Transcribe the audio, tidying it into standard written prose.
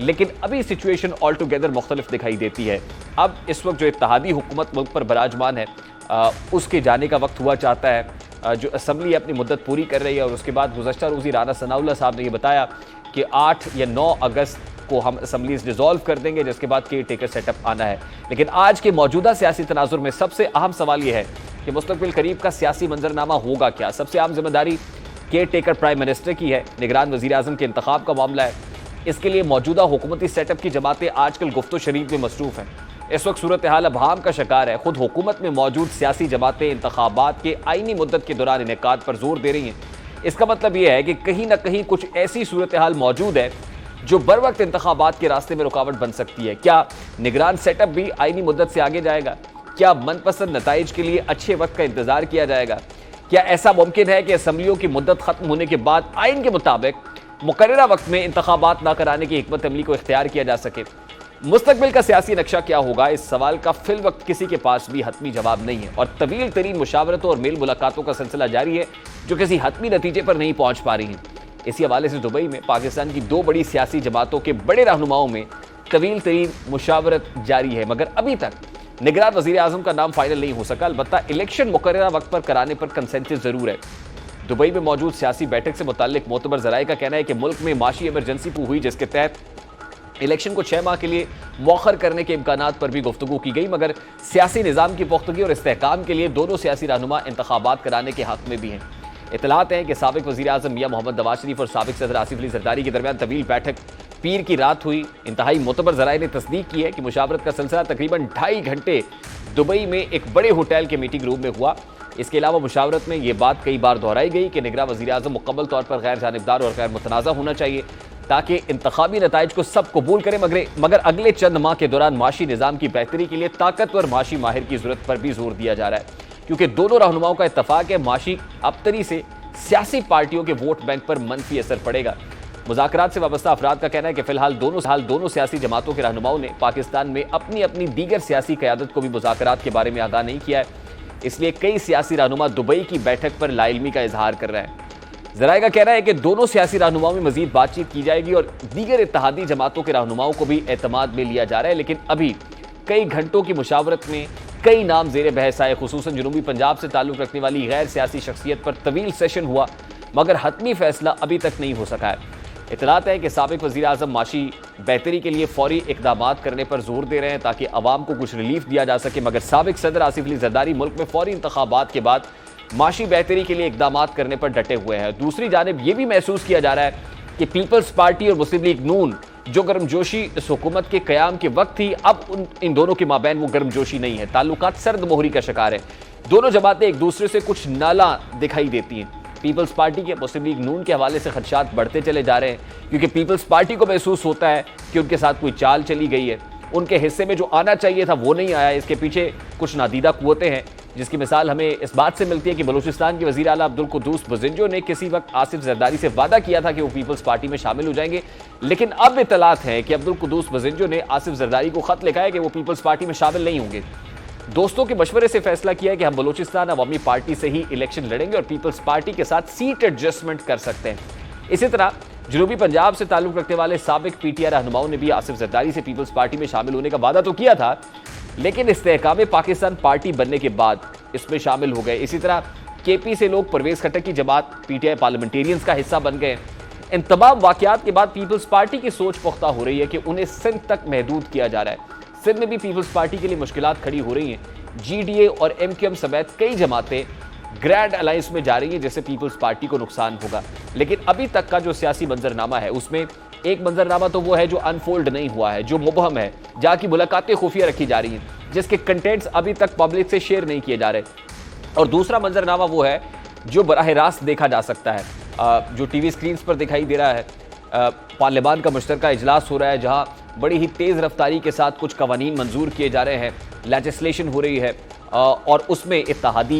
لیکن ابھی situation all together مختلف دکھائی دیتی ہے. اب اس وقت جو اتحادی حکومت ملک پر براجمان ہے اس کے جانے کا وقت ہوا چاہتا ہے. جو اسمبلی اپنی مدت پوری کر رہی ہے اور اس کے بعد گزشتہ روزی رانا ثناء اللہ صاحب نے یہ بتایا کہ 8 یا 9 اگست کو ہم اسمبلیز ڈیزالو کر دیں گے، جس کے بعد کیئر ٹیکر سیٹ اپ آنا ہے. لیکن آج کے موجودہ سیاسی تناظر میں سب سے اہم سوال یہ ہے کہ مستقبل قریب کا سیاسی منظرنامہ ہوگا کیا. سب سے اہم ذمہ داری کیئر ٹیکر پرائم منسٹر کی ہے. نگران وزیر اعظم کے انتخاب کا معاملہ ہے. اس کے لیے موجودہ حکومتی سیٹ اپ کی جماعتیں آج کل گفت و شنید میں مصروف ہیں. اس وقت صورتحال ابہام کا شکار ہے. خود حکومت میں موجود سیاسی جماعتیں انتخابات کے آئینی مدت کے دوران انعقاد پر زور دے رہی ہیں. اس کا مطلب یہ ہے کہ کہیں نہ کہیں کچھ ایسی صورتحال موجود ہے جو بر وقت انتخابات کے راستے میں رکاوٹ بن سکتی ہے. کیا نگران سیٹ اپ بھی آئینی مدت سے آگے جائے گا؟ کیا من پسند نتائج کے لیے اچھے وقت کا انتظار کیا جائے گا؟ کیا ایسا ممکن ہے کہ اسمبلیوں کی مدت ختم ہونے کے بعد آئین کے مطابق مقررہ وقت میں انتخابات نہ کرانے کی حکمت عملی کو اختیار کیا جا سکے؟ مستقبل کا سیاسی نقشہ کیا ہوگا؟ اس سوال کا فی الوقت کسی کے پاس بھی حتمی جواب نہیں ہے اور طویل ترین مشاورتوں اور میل ملاقاتوں کا سلسلہ جاری ہے جو کسی حتمی نتیجے پر نہیں پہنچ پا رہی ہیں. اسی حوالے سے دبئی میں پاکستان کی 2 بڑی سیاسی جماعتوں کے بڑے رہنماؤں میں طویل ترین مشاورت جاری ہے، مگر ابھی تک نگران وزیر اعظم کا نام فائنل نہیں ہو سکا. البتہ الیکشن مقررہ وقت پر کرانے پر کنسنسس ضرور ہے. دبئی میں موجود سیاسی بیٹھک سے متعلق معتبر ذرائع کا کہنا ہے کہ ملک میں معاشی ایمرجنسی ہوئی جس کے تحت الیکشن کو 6 ماہ کے لیے مؤخر کرنے کے امکانات پر بھی گفتگو کی گئی، مگر سیاسی نظام کی پختگی اور استحکام کے لیے دونوں سیاسی رہنما انتخابات کرانے کے حق میں بھی ہیں. اطلاعات ہیں کہ سابق وزیر اعظم میاں محمد نواز شریف اور سابق صدر آصف علی زرداری کے درمیان طویل بیٹھک پیر کی رات ہوئی. انتہائی معتبر ذرائع نے تصدیق کی ہے کہ مشاورت کا سلسلہ تقریباً 2.5 گھنٹے دبئی میں ایک بڑے ہوٹل کے میٹنگ روم میں ہوا. اس کے علاوہ مشاورت میں یہ بات کئی بار دہرائی گئی کہ نگراں وزیر اعظم مکمل طور پر غیر جانبدار اور غیر متنازع ہونا چاہیے تاکہ انتخابی نتائج کو سب قبول کریں، مگر اگلے چند ماہ کے دوران معاشی نظام کی بہتری کے لیے طاقتور معاشی ماہر کی ضرورت پر بھی زور دیا جا رہا ہے، کیونکہ دونوں رہنماؤں کا اتفاق ہے معاشی ابتری سے سیاسی پارٹیوں کے ووٹ بینک پر منفی اثر پڑے گا. مذاکرات سے وابستہ افراد کا کہنا ہے کہ فی الحال دونوں سیاسی جماعتوں کے رہنماؤں نے پاکستان میں اپنی دیگر سیاسی قیادت کو بھی مذاکرات کے بارے میں آگاہ نہیں کیا ہے. اس لیے کئی سیاسی رہنما دبئی کی بیٹھک پر لا علمی کا اظہار کر رہے ہیں. ذرائع کا کہنا ہے کہ دونوں سیاسی رہنماؤں میں مزید بات چیت کی جائے گی اور دیگر اتحادی جماعتوں کے رہنماؤں کو بھی اعتماد میں لیا جا رہا ہے. لیکن ابھی کئی گھنٹوں کی مشاورت میں کئی نام زیر بحث آئے. خصوصاً جنوبی پنجاب سے تعلق رکھنے والی غیر سیاسی شخصیت پر طویل سیشن ہوا، مگر حتمی فیصلہ ابھی تک نہیں ہو سکا ہے. اطلاعات ہے کہ سابق وزیر اعظم معاشی بہتری کے لیے فوری اقدامات کرنے پر زور دے رہے ہیں تاکہ عوام کو کچھ ریلیف دیا جا سکے، مگر سابق صدر آصف علی زرداری ملک میں فوری انتخابات کے بعد معاشی بہتری کے لیے اقدامات کرنے پر ڈٹے ہوئے ہیں. دوسری جانب یہ بھی محسوس کیا جا رہا ہے کہ پیپلز پارٹی اور مسلم لیگ نون جو گرم جوشی اس حکومت کے قیام کے وقت تھی، اب ان دونوں کے مابین وہ گرم جوشی نہیں ہے. تعلقات سرد مہری کا شکار ہے. دونوں جماعتیں ایک دوسرے سے کچھ نالاں دکھائی دیتی ہیں. پیپلز پارٹی کے مسلم لیگ نون کے حوالے سے خدشات بڑھتے چلے جا رہے ہیں کیونکہ پیپلز پارٹی کو محسوس ہوتا ہے کہ ان کے ساتھ کوئی چال چلی گئی ہے، ان کے حصے میں جو آنا چاہیے تھا وہ نہیں آیا. اس کے پیچھے کچھ نادیدہ قوتیں ہیں جس کی مثال ہمیں اس بات سے ملتی ہے کہ بلوچستان کے وزیر اعلیٰ عبدالقدوس بزنجو نے کسی وقت آصف زرداری سے وعدہ کیا تھا کہ وہ پیپلز پارٹی میں شامل ہو جائیں گے، لیکن اب اطلاعات ہیں کہ عبدالقدوس بزنجو نے آصف زرداری کو خط لکھا ہے کہ وہ پیپلز پارٹی میں شامل نہیں ہوں گے. دوستوں کے مشورے سے فیصلہ کیا ہے کہ ہم بلوچستان عوامی پارٹی سے ہی الیکشن لڑیں گے اور پیپلز پارٹی کے ساتھ سیٹ ایڈجسٹمنٹ کر سکتے ہیں. اسی طرح جنوبی پنجاب سے تعلق رکھنے والے سابق پی ٹی آئی رہنماؤں نے بھی آصف زرداری سے پیپلز پارٹی میں شامل ہونے کا وعدہ تو کیا تھا، لیکن استحکام پاکستان پارٹی بننے کے بعد اس میں شامل ہو گئے. اسی طرح کے پی سے لوگ پرویز خٹک کی جماعت پی ٹی آئی پارلیمنٹیرینز کا حصہ بن گئے. ان تمام واقعات کے بعد پیپلز پارٹی کی سوچ پختہ ہو رہی ہے کہ انہیں سندھ تک محدود کیا جا رہا ہے. سندھ میں بھی پیپلز پارٹی کے لیے مشکلات کھڑی ہو رہی ہیں. جی ڈی اے اور ایم کیو ایم سمیت کئی جماعتیں گرینڈ الائنس میں جا رہی ہیں جس سے پیپلز پارٹی کو نقصان ہوگا. لیکن ابھی تک کا جو سیاسی منظرنامہ ہے اس میں ایک منظرنامہ تو وہ ہے جو انفولڈ نہیں ہوا ہے، جو مبہم ہے، جہاں کی ملاقاتیں خفیہ رکھی جا رہی ہیں، جس کے کنٹینٹس ابھی تک پبلک سے شیئر نہیں کیے جا رہے. اور دوسرا منظرنامہ وہ ہے جو براہ راست دیکھا جا سکتا ہے، جو ٹی وی اسکرینز پر دکھائی دے رہا ہے. پارلیمان کا مشترکہ اجلاس ہو رہا ہے جہاں بڑی ہی تیز رفتاری کے ساتھ کچھ قوانین منظور کیے جا رہے ہیں، لیجسلیشن ہو رہی ہے اور اس میں اتحادی